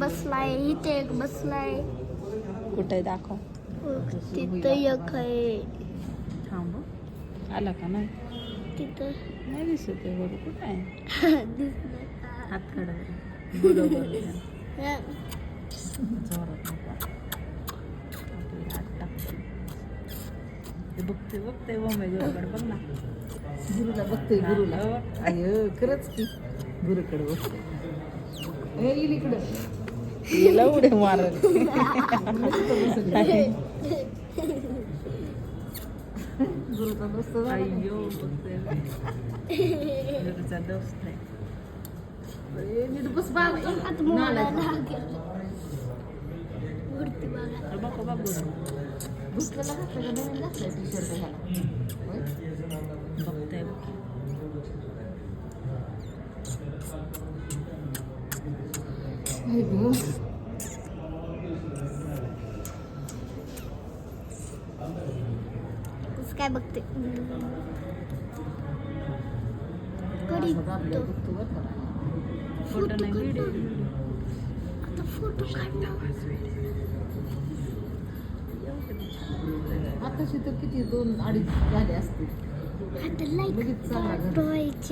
बसलाय इथे एक बसलाय. कुठे दाखव. तिथं एक आहे. थांब आला का नाही. तिथं नाही दिसत आहे. बरं कुठं आहे. दिसलं का? हात काढा बरोबर जोरात नको. आपल्याला हात टाकते. ते बघते मम्मी गुरुकडे बघ ना. गुरुला बघते गुरुला. अय खरंच की गुरुकडे बघते. हे इकडं गेला उड्या मारत. गुरुचा दोस्त अय्यो बघते. गुरुचा दोस्त आहे. नीट बस बाग आता मोबाईल लागेल. वरती बघा. बघ गुरु घुसलेला घातलं का नवीन घातलाय टी शर्ट घाला. बघताय काय बघते. फोटो नाही व्हिडिओ. आता फोटो काढला. आताशी तर किती 2-2.5 झाले असतील. आता लाईक पाठवायचे.